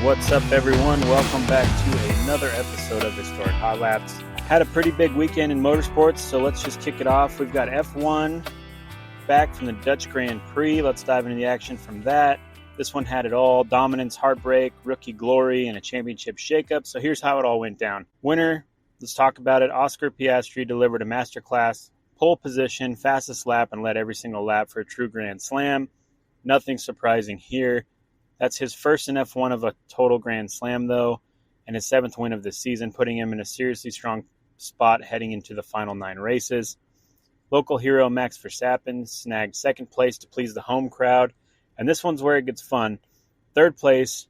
What's up, everyone? Welcome back to another episode of Historic Hot Laps. Had a pretty big weekend in motorsports, so let's just kick it off. We've got F1 back from the Dutch Grand Prix. Let's dive into the action from that. This one had it all: dominance, heartbreak, rookie glory, and a championship shakeup. So here's how it all went down. Winner, let's talk about it. Oscar Piastri delivered a masterclass, pole position, fastest lap, and led every single lap for a true Grand Slam. Nothing surprising here. That's his first in F1 of a total Grand Slam, though, and his seventh win of the season, putting him in a seriously strong spot heading into the final 9 races. Local hero Max Verstappen snagged second place to please the home crowd, and this one's where it gets fun. Third place,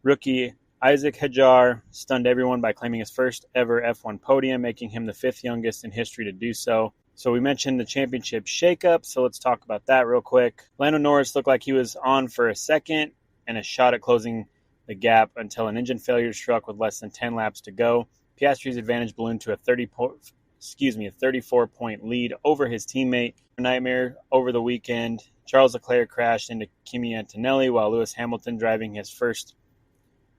rookie Isack Hadjar stunned everyone by claiming his first ever F1 podium, making him the 5th youngest in history to do so. So we mentioned the championship shakeup, so let's talk about that real quick. Lando Norris looked like he was on for a second and a shot at closing the gap until an engine failure struck with less than 10 laps to go. Piastri's advantage ballooned to a 34-point lead over his teammate. A nightmare over the weekend. Charles Leclerc crashed into Kimi Antonelli, while Lewis Hamilton, driving his first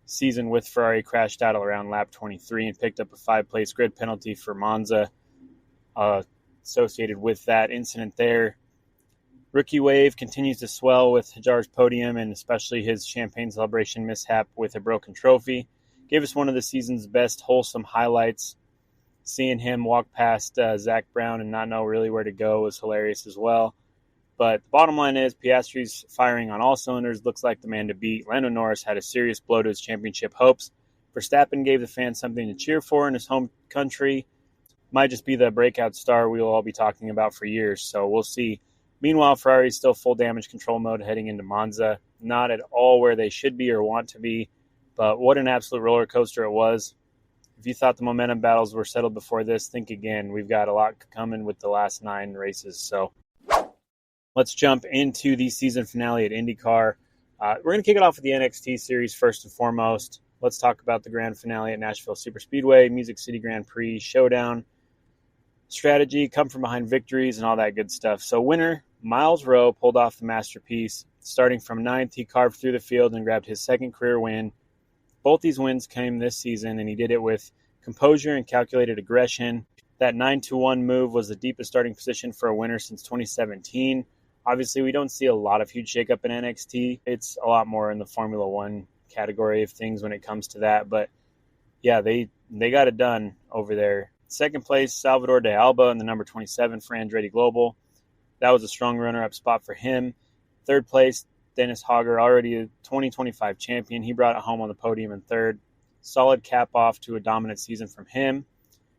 season with Ferrari, crashed out around lap 23 and picked up a 5-place grid penalty for Monza associated with that incident there. Rookie wave continues to swell with Hadjar's podium, and especially his champagne celebration mishap with a broken trophy. Gave us one of the season's best wholesome highlights. Seeing him walk past Zach Brown and not know really where to go was hilarious as well. But the bottom line is Piastri's firing on all cylinders, looks like the man to beat. Lando Norris had a serious blow to his championship hopes. Verstappen gave the fans something to cheer for in his home country. Might just be the breakout star we will all be talking about for years, so we'll see. Meanwhile, Ferrari's still full damage control mode heading into Monza. Not at all where they should be or want to be, but what an absolute roller coaster it was. If you thought the momentum battles were settled before this, think again. We've got a lot coming with the last 9 races. So let's jump into the season finale at IndyCar. We're going to kick it off with the NXT series first and foremost. Let's talk about the grand finale at Nashville Superspeedway, Music City Grand Prix, showdown, strategy, come from behind victories, and all that good stuff. So winner, Miles Rowe, pulled off the masterpiece. Starting from 9th, he carved through the field and grabbed his second career win. Both these wins came this season, and he did it with composure and calculated aggression. That 9-1 move was the deepest starting position for a winner since 2017. Obviously, we don't see a lot of huge shakeup in NXT. It's a lot more in the Formula One category of things when it comes to that. But yeah, they got it done over there. Second place, Salvador de Alba in the number 27 for Andretti Global. That was a strong runner-up spot for him. Third place, Dennis Hogger, already a 2025 champion. He brought it home on the podium in third. Solid cap off to a dominant season from him.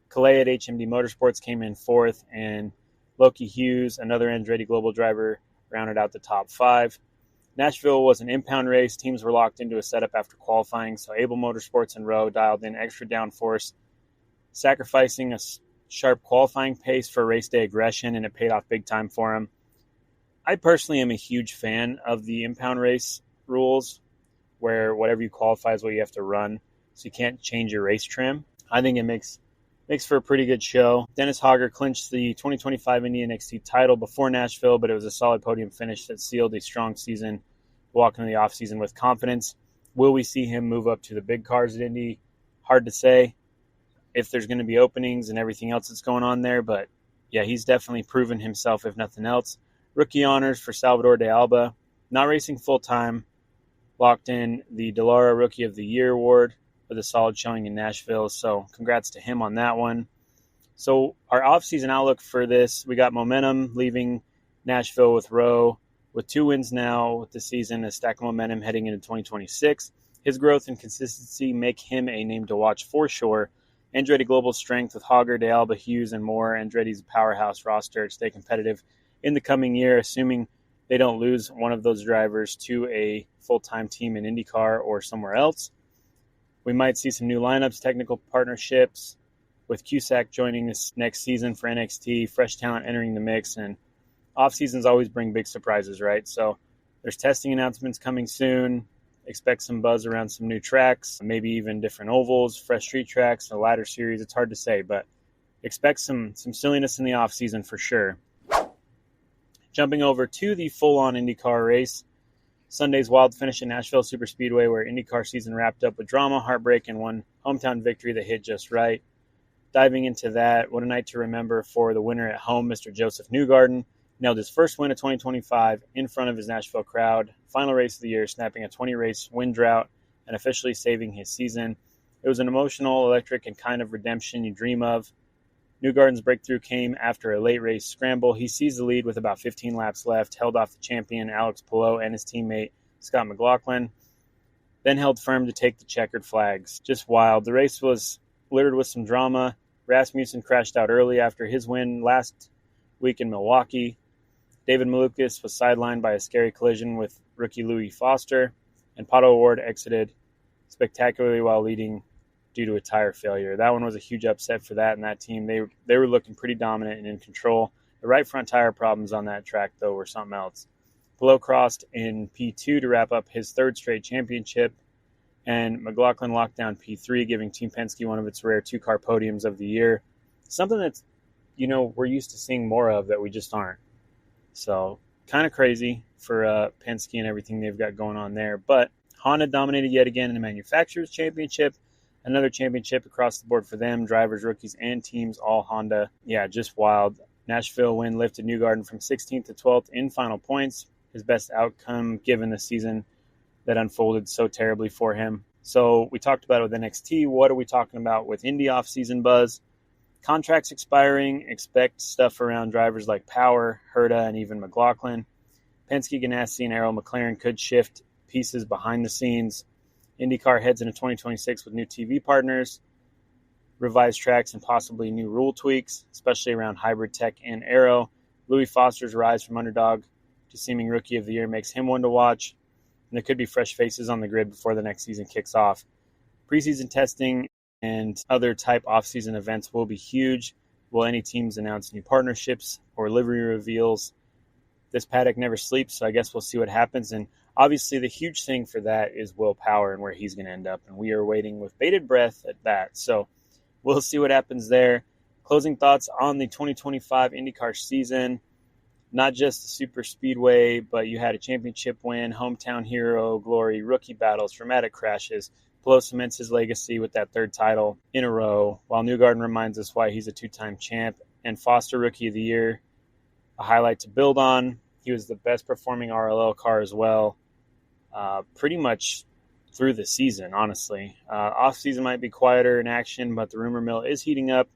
Calais at HMD Motorsports came in fourth, and Loki Hughes, another Andretti Global driver, rounded out the top 5. Nashville was an impound race. Teams were locked into a setup after qualifying, so Able Motorsports and Rowe dialed in extra downforce, sacrificing a sharp qualifying pace for race day aggression, and it paid off big time for him. I personally am a huge fan of the impound race rules, where whatever you qualify is what you have to run, so you can't change your race trim. I think it makes for a pretty good show. Dennis Hogger clinched the 2025 Indy NXT title before Nashville, but it was a solid podium finish that sealed a strong season, walking into the offseason with confidence. Will we see him move up to the big cars at Indy? Hard to say, if there's going to be openings and everything else that's going on there. But yeah, he's definitely proven himself, if nothing else. Rookie honors for Salvador de Alba. Not racing full-time. Locked in the Dallara Rookie of the Year award with a solid showing in Nashville. So congrats to him on that one. So our off-season outlook for this, we got momentum leaving Nashville with Rowe. With 2 wins now with the season, a stack of momentum heading into 2026. His growth and consistency make him a name to watch for sure. Andretti Global's strength with Hogger, de Alba, Hughes, and more. Andretti's powerhouse roster to stay competitive in the coming year, assuming they don't lose one of those drivers to a full-time team in IndyCar or somewhere else. We might see some new lineups, technical partnerships, with Cusack joining this next season for NXT, fresh talent entering the mix, and off-seasons always bring big surprises, right? So there's testing announcements coming soon. Expect some buzz around some new tracks, maybe even different ovals, fresh street tracks, a ladder series. It's hard to say, but expect some silliness in the off-season for sure. Jumping over to the full-on IndyCar race, Sunday's wild finish in Nashville Superspeedway, where IndyCar season wrapped up with drama, heartbreak, and one hometown victory that hit just right. Diving into that, what a night to remember for the winner at home, Mr. Joseph Newgarden. Nailed his first win of 2025 in front of his Nashville crowd. Final race of the year, snapping a 20-race win drought and officially saving his season. It was an emotional, electric, and kind of redemption you dream of. Newgarden's breakthrough came after a late race scramble. He seized the lead with about 15 laps left, held off the champion Alex Palou and his teammate Scott McLaughlin, then held firm to take the checkered flags. Just wild. The race was littered with some drama. Rasmussen crashed out early after his win last week in Milwaukee. David Malukas was sidelined by a scary collision with rookie Louis Foster, and Pato O'Ward exited spectacularly while leading due to a tire failure. That one was a huge upset for that and that team. They were looking pretty dominant and in control. The right front tire problems on that track, though, were something else. Palou crossed in P2 to wrap up his third straight championship, and McLaughlin locked down P3, giving Team Penske one of its rare two-car podiums of the year. Something that's, we're used to seeing more of that we just aren't. So, kind of crazy for Penske and everything they've got going on there. But Honda dominated yet again in the Manufacturers' Championship. Another championship across the board for them, drivers, rookies, and teams, all Honda. Yeah, just wild. Nashville win lifted Newgarden from 16th to 12th in final points. His best outcome given the season that unfolded so terribly for him. So we talked about it with NXT. What are we talking about with Indy off-season buzz? Contracts expiring. Expect stuff around drivers like Power, Herta, and even McLaughlin. Penske, Ganassi, and Arrow McLaren could shift pieces behind the scenes. IndyCar heads into 2026 with new TV partners, revised tracks, and possibly new rule tweaks, especially around hybrid tech and Arrow. Louis Foster's rise from underdog to seeming rookie of the year makes him one to watch, and there could be fresh faces on the grid before the next season kicks off. Preseason testing and other type off-season events will be huge. Will any teams announce new partnerships or livery reveals? This paddock never sleeps, so I guess we'll see what happens. And obviously the huge thing for that is Will Power and where he's going to end up. And we are waiting with bated breath at that. So we'll see what happens there. Closing thoughts on the 2025 IndyCar season. Not just the super speedway, but you had a championship win, hometown hero glory, rookie battles, dramatic crashes. Palou cements his legacy with that third title in a row, while Newgarden reminds us why he's a two-time champ. And Foster, Rookie of the Year, a highlight to build on. He was the best performing RLL car as well, pretty much through the season, honestly. Off-season might be quieter in action, but the rumor mill is heating up,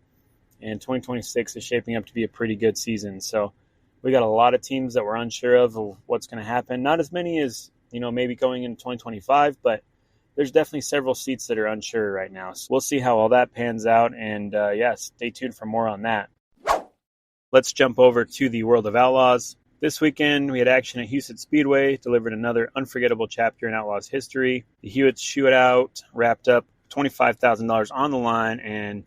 and 2026 is shaping up to be a pretty good season. So we got a lot of teams that we're unsure of what's going to happen. Not as many as, maybe going into 2025, but there's definitely several seats that are unsure right now. So we'll see how all that pans out, and stay tuned for more on that. Let's jump over to the World of Outlaws. This weekend, we had action at Houston Speedway, delivered another unforgettable chapter in Outlaws history. The Hewitt shootout wrapped up $25,000 on the line, and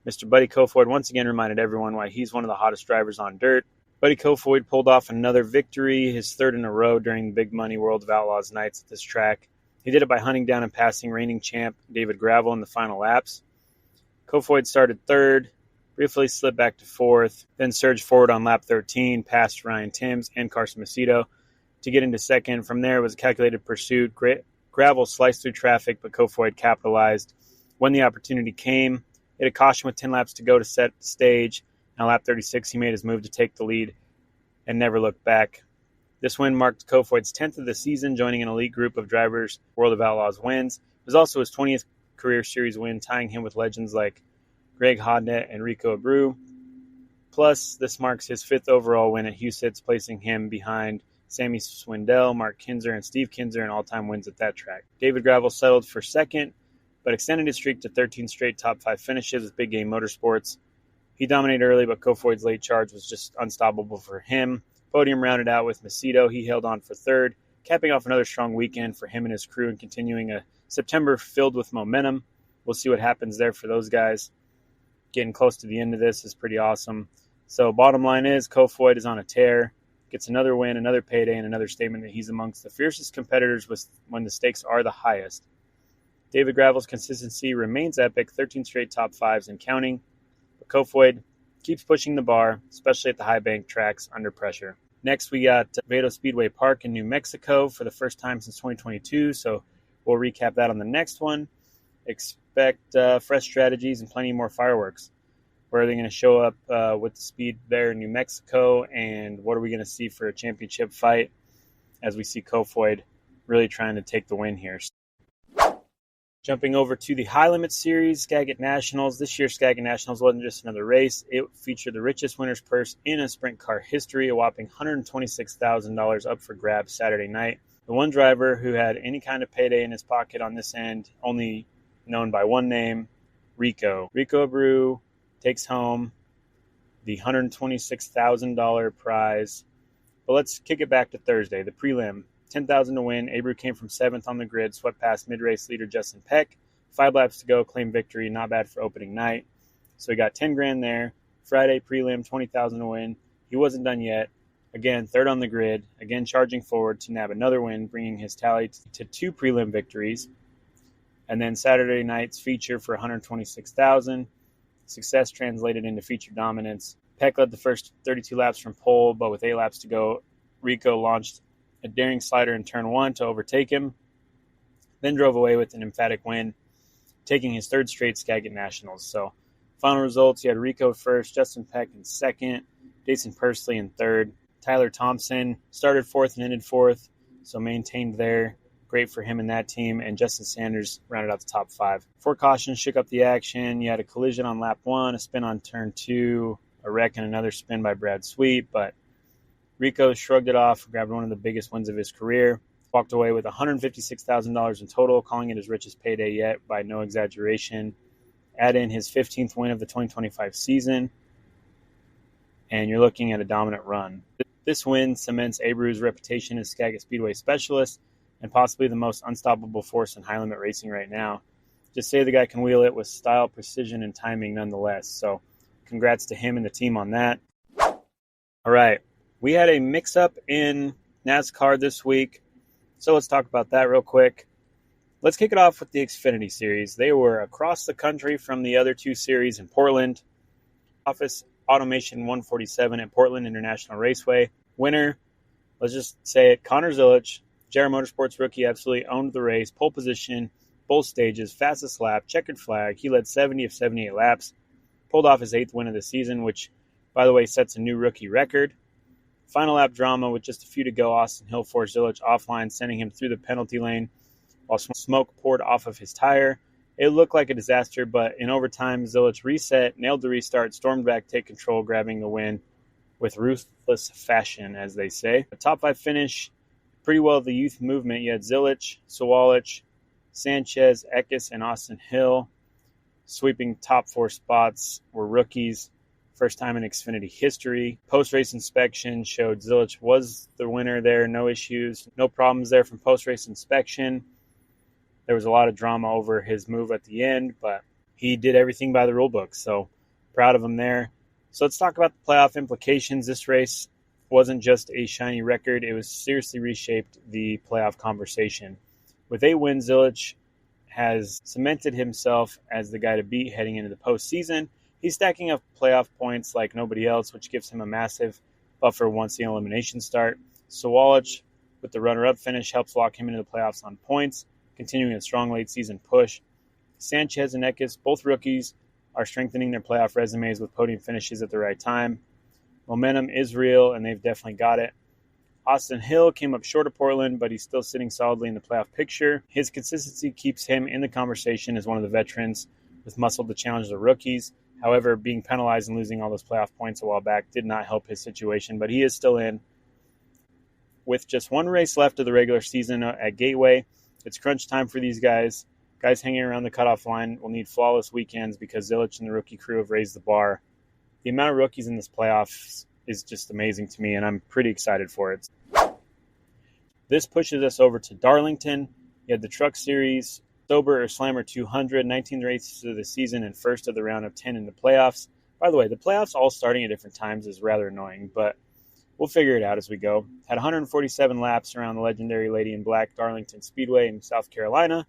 Mr. Buddy Kofoid once again reminded everyone why he's one of the hottest drivers on dirt. Buddy Kofoid pulled off another victory, his third in a row during the Big Money World of Outlaws nights at this track. He did it by hunting down and passing reigning champ David Gravel in the final laps. Kofoid started third, briefly slipped back to fourth, then surged forward on lap 13 past Ryan Timms and Carson Macedo to get into second. From there, it was a calculated pursuit. Gravel sliced through traffic, but Kofoid capitalized. When the opportunity came, hit a caution with 10 laps to go to set the stage. On lap 36, he made his move to take the lead and never looked back. This win marked Kofoid's 10th of the season, joining an elite group of drivers World of Outlaws wins. It was also his 20th career series win, tying him with legends like Greg Hodnett and Rico Abreu. Plus, this marks his 5th overall win at Huset's, placing him behind Sammy Swindell, Mark Kinzer, and Steve Kinzer in all-time wins at that track. David Gravel settled for second, but extended his streak to 13 straight top 5 finishes with Big Game Motorsports. He dominated early, but Kofoid's late charge was just unstoppable for him. Podium rounded out with Macedo. He held on for third, capping off another strong weekend for him and his crew and continuing a September filled with momentum. We'll see what happens there for those guys. Getting close to the end of this is pretty awesome. So bottom line is Kofoid is on a tear, gets another win, another payday, and another statement that he's amongst the fiercest competitors when the stakes are the highest. David Gravel's consistency remains epic, 13 straight top 5s and counting. But Kofoid keeps pushing the bar, especially at the high bank tracks under pressure. Next, we got Vado Speedway Park in New Mexico for the first time since 2022, so we'll recap that on the next one. Expect fresh strategies and plenty more fireworks. Where are they going to show up with the speed there in New Mexico, and what are we going to see for a championship fight as we see Kofoid really trying to take the win here. Jumping over to the High Limit Series, Skagit Nationals. This year's Skagit Nationals wasn't just another race. It featured the richest winner's purse in a sprint car history, a whopping $126,000 up for grabs Saturday night. The one driver who had any kind of payday in his pocket on this end, only known by one name, Rico. Rico Abreu takes home the $126,000 prize. But let's kick it back to Thursday, the prelim. $10,000 to win. Abreu came from 7th on the grid, swept past mid-race leader Justin Peck. 5 laps to go, claimed victory. Not bad for opening night. So he got $10,000 there. Friday prelim, $20,000 to win. He wasn't done yet. Again, 3rd on the grid. Again, charging forward to nab another win, bringing his tally to 2 prelim victories. And then Saturday night's feature for $126,000. Success translated into feature dominance. Peck led the first 32 laps from pole, but with 8 laps to go, Rico launched a daring slider in turn 1 to overtake him, then drove away with an emphatic win, taking his 3rd straight Skagit Nationals. So final results, you had Rico first, Justin Peck in 2nd, Jason Pursley in 3rd. Tyler Thompson started 4th and ended 4th, so maintained there. Great for him and that team. And Justin Sanders rounded out the top 5. 4 cautions shook up the action. You had a collision on lap 1, a spin on turn 2, a wreck and another spin by Brad Sweet, but Rico shrugged it off, grabbed one of the biggest wins of his career, walked away with $156,000 in total, calling it his richest payday yet by no exaggeration. Add in his 15th win of the 2025 season, and you're looking at a dominant run. This win cements Abreu's reputation as Skagit Speedway specialist and possibly the most unstoppable force in high limit racing right now. Just say the guy can wheel it with style, precision, and timing nonetheless. So congrats to him and the team on that. All right. We had a mix-up in NASCAR this week, so let's talk about that real quick. Let's kick it off with the Xfinity Series. They were across the country from the other 2 series in Portland. Office Automation 147 at Portland International Raceway. Winner, let's just say it, Connor Zilisch, JR Motorsports rookie, absolutely owned the race. Pole position, both stages, fastest lap, checkered flag. He led 70 of 78 laps. Pulled off his 8th win of the season, which, by the way, sets a new rookie record. Final lap drama with just a few to go. Austin Hill forced Zilisch offline, sending him through the penalty lane while smoke poured off of his tire. It looked like a disaster, but in overtime, Zilisch reset, nailed the restart, stormed back, take control, grabbing the win with ruthless fashion, as they say. A top 5 finish, pretty well the youth movement. You had Zilisch, Sawalich, Sanchez, Eckes, and Austin Hill. Sweeping top 4 spots were rookies. First time in Xfinity history. Post-race inspection showed Zilisch was the winner there. No issues, no problems there from post-race inspection. There was a lot of drama over his move at the end, but he did everything by the rule book, so proud of him there. So let's talk about the playoff implications. This race wasn't just a shiny record. It was seriously reshaped the playoff conversation. With 8 wins, Zilisch has cemented himself as the guy to beat heading into the postseason. He's stacking up playoff points like nobody else, which gives him a massive buffer once the eliminations start. Sawalich, with the runner-up finish, helps lock him into the playoffs on points, continuing a strong late-season push. Sanchez and Eckes, both rookies, are strengthening their playoff resumes with podium finishes at the right time. Momentum is real, and they've definitely got it. Austin Hill came up short of Portland, but he's still sitting solidly in the playoff picture. His consistency keeps him in the conversation as one of the veterans with muscle to challenge the rookies. However, being penalized and losing all those playoff points a while back did not help his situation, but he is still in. With just 1 race left of the regular season at Gateway, it's crunch time for these guys. Guys hanging around the cutoff line will need flawless weekends because Zilisch and the rookie crew have raised the bar. The amount of rookies in this playoffs is just amazing to me, and I'm pretty excited for it. This pushes us over to Darlington. You had the Truck Series, Sober or Slammer 200, 19 races of the season and first of the round of 10 in the playoffs. By the way, the playoffs all starting at different times is rather annoying, but we'll figure it out as we go. Had 147 laps around the legendary Lady in Black Darlington Speedway in South Carolina.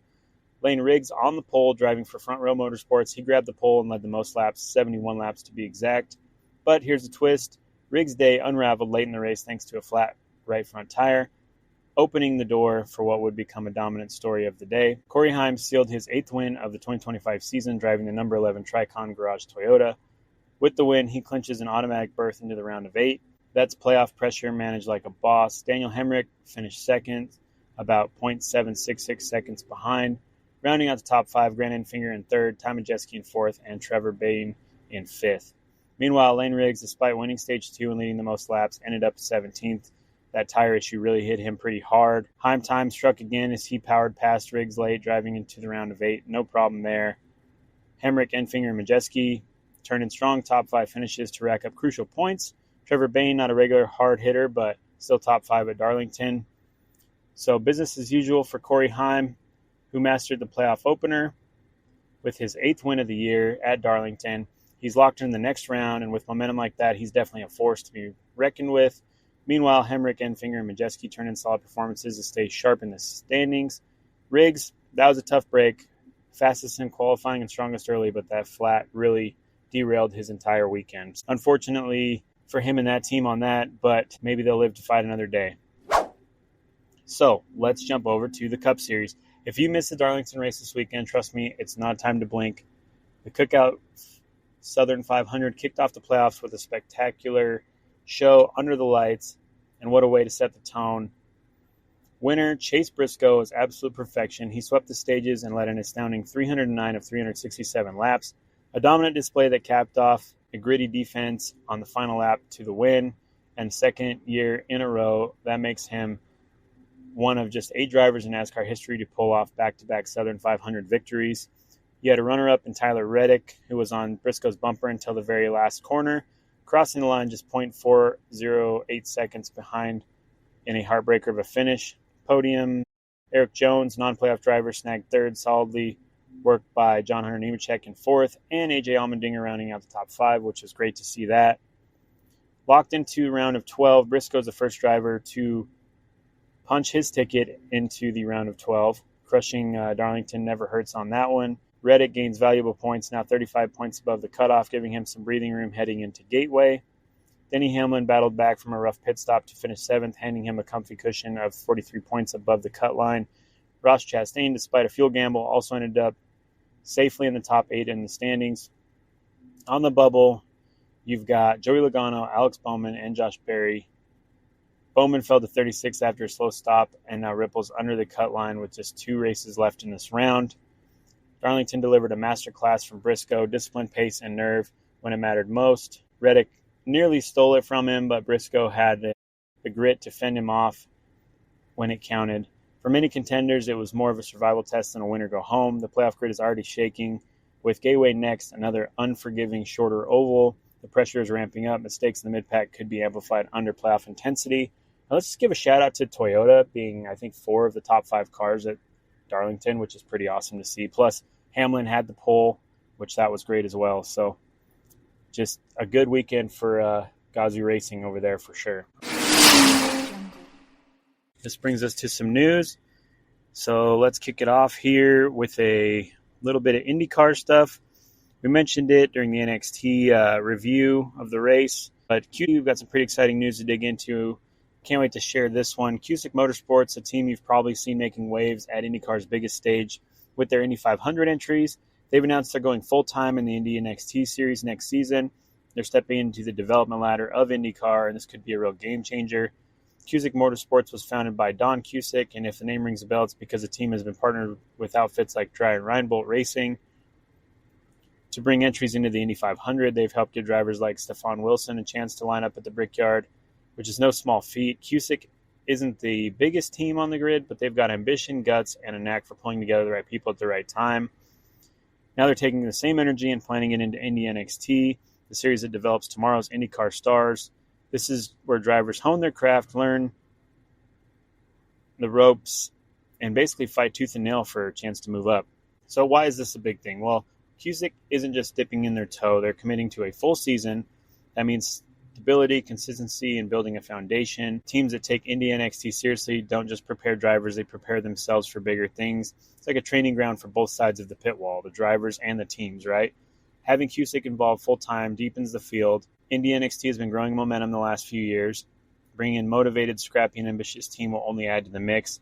Lane Riggs on the pole, driving for Front Row Motorsports. He grabbed the pole and led the most laps, 71 laps to be exact. But here's the twist. Riggs' day unraveled late in the race thanks to a flat right front tire, opening the door for what would become a dominant story of the day. Corey Heim sealed his 8th win of the 2025 season, driving the number 11 Tricon Garage Toyota. With the win, he clinches an automatic berth into the round of 8. That's playoff pressure managed like a boss. Daniel Hemrick finished second, about 0.766 seconds behind. Rounding out the top 5, Grant Enfinger in third, Ty Majeski in fourth, and Trevor Bayne in fifth. Meanwhile, Lane Riggs, despite winning stage 2 and leading the most laps, ended up 17th. That tire issue really hit him pretty hard. Heim time struck again as he powered past Riggs late, driving into the round of 8. No problem there. Hemrick, Enfinger, and Majeski turned in strong top 5 finishes to rack up crucial points. Trevor Bayne, not a regular hard hitter, but still top 5 at Darlington. So business as usual for Corey Heim, who mastered the playoff opener with his 8th win of the year at Darlington. He's locked in the next round, and with momentum like that, he's definitely a force to be reckoned with. Meanwhile, Hemrick, Enfinger, and Majeski turned in solid performances to stay sharp in the standings. Riggs, that was a tough break. Fastest in qualifying and strongest early, but that flat really derailed his entire weekend. Unfortunately for him and that team on that, but maybe they'll live to fight another day. So let's jump over to the Cup Series. If you missed the Darlington race this weekend, trust me, it's not time to blink. The Cookout Southern 500 kicked off the playoffs with a spectacular show under the lights, and what a way to set the tone. Winner Chase Briscoe was absolute perfection. He swept the stages and led an astounding 309 of 367 laps, a dominant display that capped off a gritty defense on the final lap to the win, and second year in a row, that makes him one of just 8 drivers in NASCAR history to pull off back-to-back Southern 500 victories. You had a runner-up in Tyler Reddick, who was on Briscoe's bumper until the very last corner, crossing the line just 0.408 seconds behind in a heartbreaker of a finish. Podium, Eric Jones, non-playoff driver, snagged third, solidly worked by John Hunter Nemechek in fourth, and A.J. Allmendinger rounding out the top 5, which was great to see that. Locked into round of 12, Briscoe's the first driver to punch his ticket into the round of 12. Crushing Darlington never hurts on that one. Reddick gains valuable points, now 35 points above the cutoff, giving him some breathing room heading into Gateway. Denny Hamlin battled back from a rough pit stop to finish 7th, handing him a comfy cushion of 43 points above the cut line. Ross Chastain, despite a fuel gamble, also ended up safely in the top 8 in the standings. On the bubble, you've got Joey Logano, Alex Bowman, and Josh Berry. Bowman fell to 36 after a slow stop and now ripples under the cut line with just 2 races left in this round. Darlington delivered a masterclass from Briscoe, discipline, pace, and nerve when it mattered most. Reddick nearly stole it from him, but Briscoe had the grit to fend him off when it counted. For many contenders, it was more of a survival test than a win or go home. The playoff grid is already shaking. With Gateway next, another unforgiving, shorter oval. The pressure is ramping up. Mistakes in the mid-pack could be amplified under playoff intensity. Now let's just give a shout-out to Toyota being, I think, 4 of the top 5 cars at Darlington, which is pretty awesome to see. Plus, Hamlin had the pole, which that was great as well. So just a good weekend for Gazoo Racing over there for sure. This brings us to some news. So let's kick it off here with a little bit of IndyCar stuff. We mentioned it during the NXT review of the race, but we've got some pretty exciting news to dig into. Can't wait to share this one. Cusick Motorsports, a team you've probably seen making waves at IndyCar's biggest stage with their Indy 500 entries. They've announced they're going full-time in the Indy NXT series next season. They're stepping into the development ladder of IndyCar, and this could be a real game changer. Cusick Motorsports was founded by Don Cusick, and if the name rings a bell, it's because the team has been partnered with outfits like Dry and Reinbolt Racing to bring entries into the Indy 500. They've helped give drivers like Stefan Wilson a chance to line up at the Brickyard, which is no small feat. Cusick isn't the biggest team on the grid, but they've got ambition, guts, and a knack for pulling together the right people at the right time. Now they're taking the same energy and planning it into Indy NXT, the series that develops tomorrow's IndyCar stars. This is where drivers hone their craft, learn the ropes, and basically fight tooth and nail for a chance to move up. So why is this a big thing? Well, Cusick isn't just dipping in their toe. They're committing to a full season. That means stability, consistency, and building a foundation. Teams that take Indy NXT seriously don't just prepare drivers, they prepare themselves for bigger things. It's like a training ground for both sides of the pit wall, the drivers and the teams, right? Having Cusick involved full-time deepens the field Indy NXT has been growing momentum the last few years. Bringing in motivated, scrappy, and ambitious team will only add to the mix.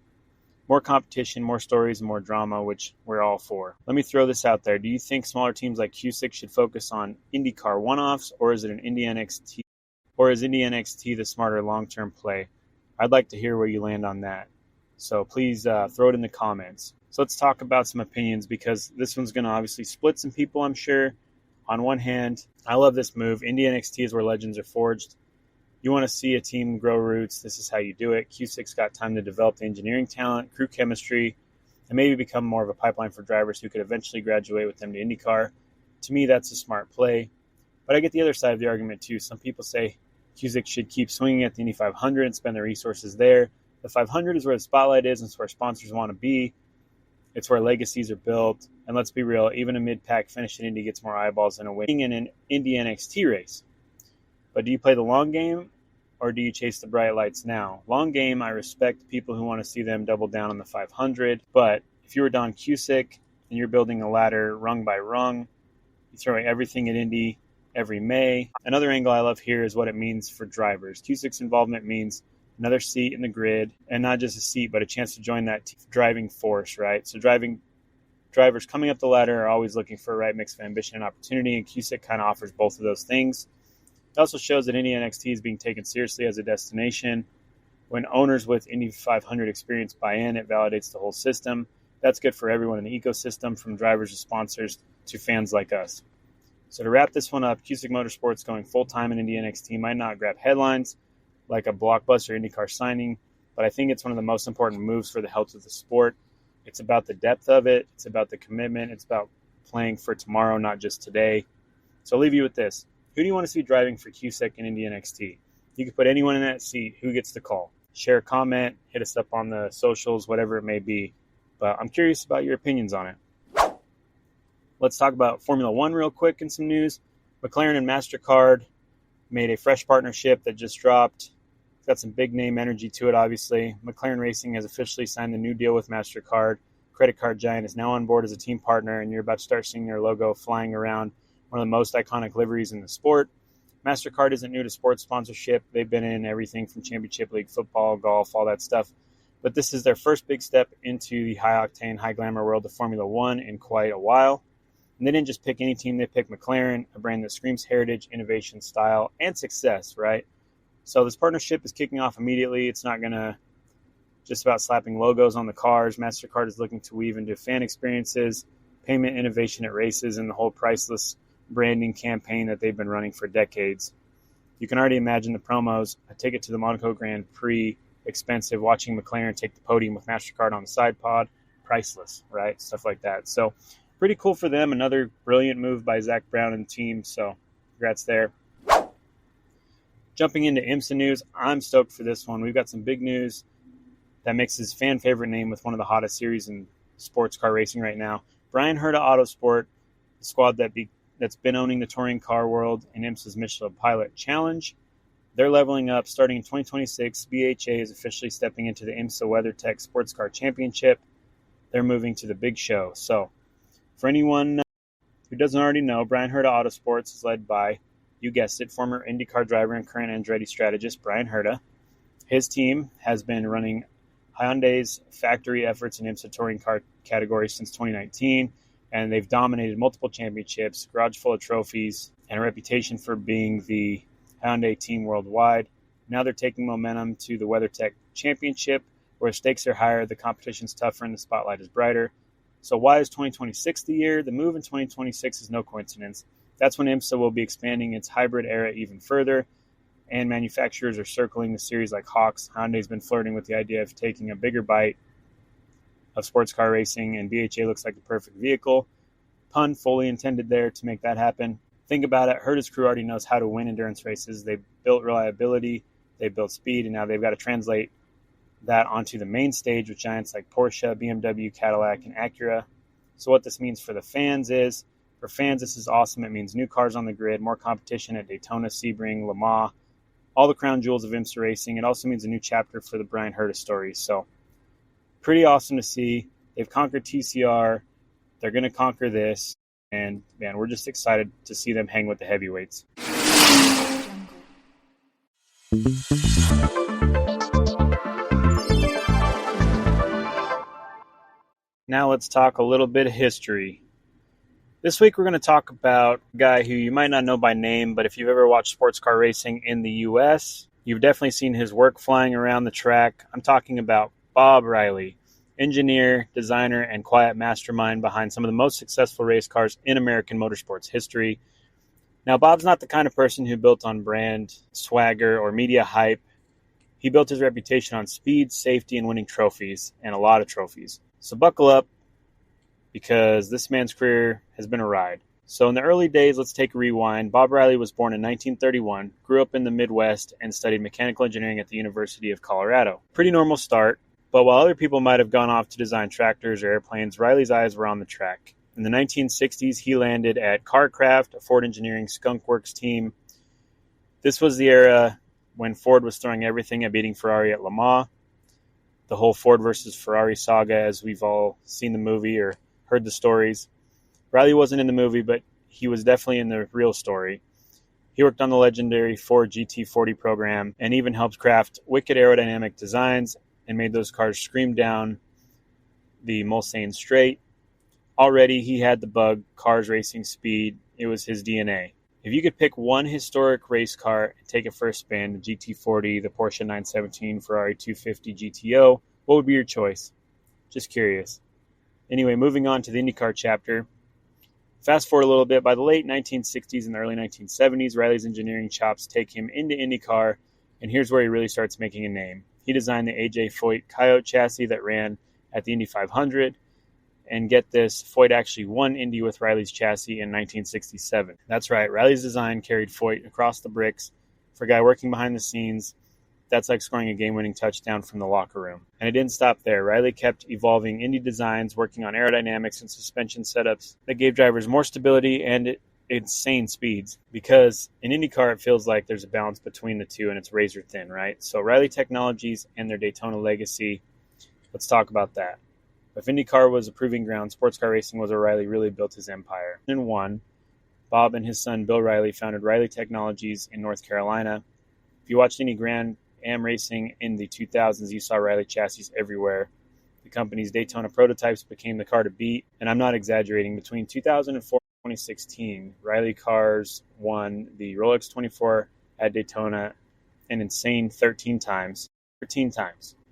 More competition, more stories, and more drama, which we're all for. Let me throw this out there. Do you think smaller teams like Cusick should focus on IndyCar one-offs, or is it an Indy NXT, or is Indy NXT the smarter long-term play? I'd like to hear where you land on that. So please throw it in the comments. So let's talk about some opinions, because this one's going to obviously split some people, I'm sure. On one hand, I love this move. Indy NXT is where legends are forged. You want to see a team grow roots, this is how you do it. Cusick's got time to develop the engineering talent, crew chemistry, and maybe become more of a pipeline for drivers who could eventually graduate with them to IndyCar. To me, that's a smart play. But I get the other side of the argument too. Some people say Cusick should keep swinging at the Indy 500 and spend their resources there. The 500 is where the spotlight is, and it's where sponsors want to be. It's where legacies are built. And let's be real, even a mid-pack finish in Indy gets more eyeballs than a win in an Indy NXT race. But do you play the long game, or do you chase the bright lights now? Long game, I respect people who want to see them double down on the 500. But if you were Don Cusick and you're building a ladder rung by rung, you're throwing everything at Indy every May. Another angle I love here is what it means for drivers. Cusick's involvement means another seat in the grid, and not just a seat, but a chance to join that driving force, right? So drivers coming up the ladder are always looking for a right mix of ambition and opportunity, and Cusick kind of offers both of those things. It also shows that Indy NXT is being taken seriously as a destination. When owners with Indy 500 experience buy in, it validates the whole system. That's good for everyone in the ecosystem, from drivers to sponsors to fans like us. So to wrap this one up, Cusick Motorsports going full-time in Indy NXT might not grab headlines like a blockbuster IndyCar signing, but I think it's one of the most important moves for the health of the sport. It's about the depth of it. It's about the commitment. It's about playing for tomorrow, not just today. So I'll leave you with this. Who do you want to see driving for Cusick and Indy NXT? You could put anyone in that seat. Who gets the call? Share a comment, hit us up on the socials, whatever it may be. But I'm curious about your opinions on it. Let's talk about Formula One real quick in some news. McLaren and MasterCard made a fresh partnership that just dropped. It's got some big name energy to it, obviously. McLaren Racing has officially signed the new deal with MasterCard. Credit card giant is now on board as a team partner, and you're about to start seeing their logo flying around one of the most iconic liveries in the sport. MasterCard isn't new to sports sponsorship. They've been in everything from Championship League football, golf, all that stuff. But this is their first big step into the high-octane, high-glamour world of Formula One in quite a while. And they didn't just pick any team. They picked McLaren, a brand that screams heritage, innovation, style, and success, right? So this partnership is kicking off immediately. It's not going to just about slapping logos on the cars. MasterCard is looking to weave into fan experiences, payment innovation at races, and the whole priceless branding campaign that they've been running for decades. You can already imagine the promos. A ticket to the Monaco Grand Prix, expensive. Watching McLaren take the podium with MasterCard on the side pod, priceless, right? Stuff like that. So pretty cool for them. Another brilliant move by Zach Brown and the team. So congrats there. Jumping into IMSA news, I'm stoked for this one. We've got some big news that mixes fan favorite name with one of the hottest series in sports car racing right now. Brian Herta Autosport, the squad that's been owning the touring car world in IMSA's Michelin Pilot Challenge. They're leveling up. Starting in 2026, BHA is officially stepping into the IMSA WeatherTech Sports Car Championship. They're moving to the big show. So for anyone who doesn't already know, Brian Herta Autosports is led by, you guessed it, former IndyCar driver and current Andretti strategist Brian Herta. His team has been running Hyundai's factory efforts in IMSA touring car category since 2019, and they've dominated multiple championships, garage full of trophies, and a reputation for being the Hyundai team worldwide. Now they're taking momentum to the WeatherTech Championship, where stakes are higher, the competition's tougher, and the spotlight is brighter. So why is 2026 the year? The move in 2026 is no coincidence. That's when IMSA will be expanding its hybrid era even further, and manufacturers are circling the series like hawks. Hyundai's been flirting with the idea of taking a bigger bite of sports car racing, and BHA looks like the perfect vehicle. Pun fully intended there to make that happen. Think about it. Herta's crew already knows how to win endurance races. They've built reliability, they've built speed, and now they've got to translate that onto the main stage with giants like Porsche, BMW, Cadillac, and Acura. So what this means for the fans is, for fans, this is awesome. It means new cars on the grid, more competition at Daytona, Sebring, Le Mans, all the crown jewels of IMSA racing. It also means a new chapter for the Brian Herta story. So pretty awesome to see. They've conquered TCR. They're going to conquer this. And, man, we're just excited to see them hang with the heavyweights. Now let's talk a little bit of history. This week we're going to talk about a guy who you might not know by name, but if you've ever watched sports car racing in the U.S., you've definitely seen his work flying around the track. I'm talking about Bob Riley, engineer, designer, and quiet mastermind behind some of the most successful race cars in American motorsports history. Now, Bob's not the kind of person who built on brand, swagger, or media hype. He built his reputation on speed, safety, and winning trophies, and a lot of trophies. So buckle up, because this man's career has been a ride. So in the early days, let's take a rewind. Bob Riley was born in 1931, grew up in the Midwest, and studied mechanical engineering at the University of Colorado. Pretty normal start, but while other people might have gone off to design tractors or airplanes, Riley's eyes were on the track. In the 1960s, he landed at CarCraft, a Ford Engineering Skunk Works team. This was the era when Ford was throwing everything at beating Ferrari at Le Mans. The whole Ford versus Ferrari saga, as we've all seen the movie or heard the stories. Riley wasn't in the movie, but he was definitely in the real story. He worked on the legendary Ford GT40 program and even helped craft wicked aerodynamic designs and made those cars scream down the Mulsanne Straight. Already he had the bug, cars racing speed. It was his DNA. If you could pick one historic race car and take it for a spin, the GT40, the Porsche 917, Ferrari 250 GTO, what would be your choice? Just curious. Anyway, moving on to the IndyCar chapter. Fast forward a little bit. By the late 1960s and the early 1970s, Riley's engineering chops take him into IndyCar, and here's where he really starts making a name. He designed the A.J. Foyt Coyote chassis that ran at the Indy 500, and get this, Foyt actually won Indy with Riley's chassis in 1967. That's right, Riley's design carried Foyt across the bricks. For a guy working behind the scenes, that's like scoring a game-winning touchdown from the locker room. And it didn't stop there. Riley kept evolving Indy designs, working on aerodynamics and suspension setups that gave drivers more stability and insane speeds. Because in IndyCar, it feels like there's a balance between the two, and it's razor thin, right? So Riley Technologies and their Daytona legacy, let's talk about that. If IndyCar was a proving ground, sports car racing was where Riley really built his empire. In one, Bob and his son Bill Riley founded Riley Technologies in North Carolina. If you watched any Grand Am racing in the 2000s, you saw Riley chassis everywhere. The company's Daytona prototypes became the car to beat, and I'm not exaggerating. Between 2004 and 2016, Riley cars won the Rolex 24 at Daytona an insane 13 times.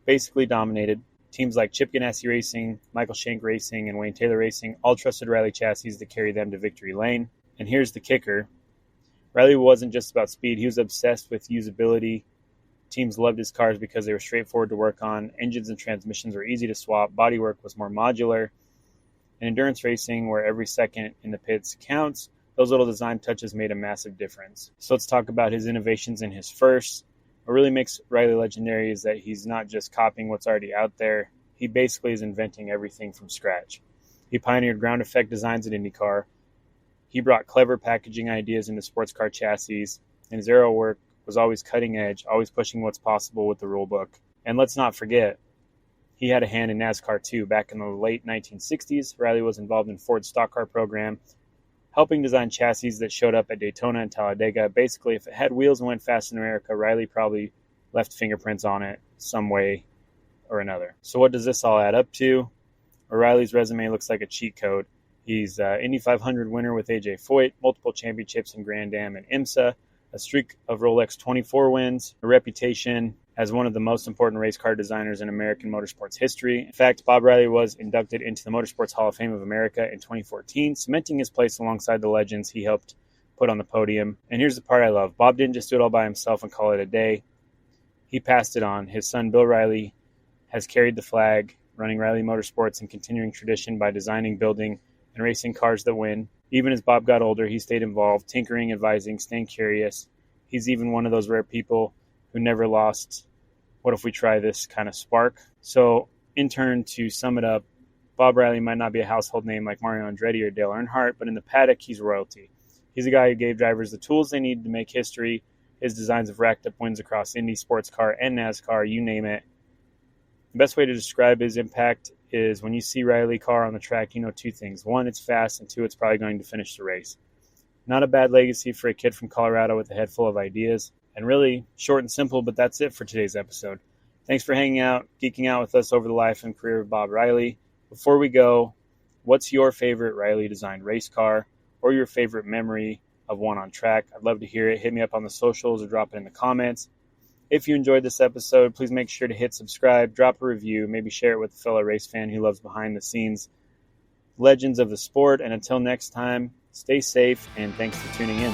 Basically dominated. Teams like Chip Ganassi Racing, Michael Shank Racing, and Wayne Taylor Racing all trusted Riley chassis to carry them to victory lane. And here's the kicker. Riley wasn't just about speed. He was obsessed with usability. Teams loved his cars because they were straightforward to work on. Engines and transmissions were easy to swap. Bodywork was more modular. In endurance racing, where every second in the pits counts, those little design touches made a massive difference. So let's talk about his innovations in his first. What really makes Riley legendary is that he's not just copying what's already out there. He basically is inventing everything from scratch. He pioneered ground effect designs at IndyCar. He brought clever packaging ideas into sports car chassis, and his aero work was always cutting edge, always pushing what's possible with the rule book. And let's not forget, he had a hand in NASCAR too. Back in the late 1960s, Riley was involved in Ford's stock car program, helping design chassis that showed up at Daytona and Talladega. Basically, if it had wheels and went fast in America, Riley probably left fingerprints on it some way or another. So what does this all add up to? Riley's resume looks like a cheat code. He's Indy 500 winner with A.J. Foyt, multiple championships in Grand Am and IMSA, a streak of Rolex 24 wins, a reputation as one of the most important race car designers in American motorsports history. In fact, Bob Riley was inducted into the Motorsports Hall of Fame of America in 2014, cementing his place alongside the legends he helped put on the podium. And here's the part I love. Bob didn't just do it all by himself and call it a day. He passed it on. His son, Bill Riley, has carried the flag, running Riley Motorsports and continuing tradition by designing, building, and racing cars that win. Even as Bob got older, he stayed involved, tinkering, advising, staying curious. He's even one of those rare people who never lost, what if we try this kind of spark? So, in turn, to sum it up, Bob Riley might not be a household name like Mario Andretti or Dale Earnhardt, but in the paddock, he's royalty. He's a guy who gave drivers the tools they need to make history. His designs have racked up wins across Indy, sports car, and NASCAR, you name it. The best way to describe his impact is when you see Riley car on the track, you know two things. One, it's fast, and two, it's probably going to finish the race. Not a bad legacy for a kid from Colorado with a head full of ideas. And really short and simple, but that's it for today's episode. Thanks for hanging out, geeking out with us over the life and career of Bob Riley. Before we go, what's your favorite Riley-designed race car or your favorite memory of one on track? I'd love to hear it. Hit me up on the socials or drop it in the comments. If you enjoyed this episode, please make sure to hit subscribe, drop a review, maybe share it with a fellow race fan who loves behind-the-scenes legends of the sport. And until next time, stay safe, and thanks for tuning in.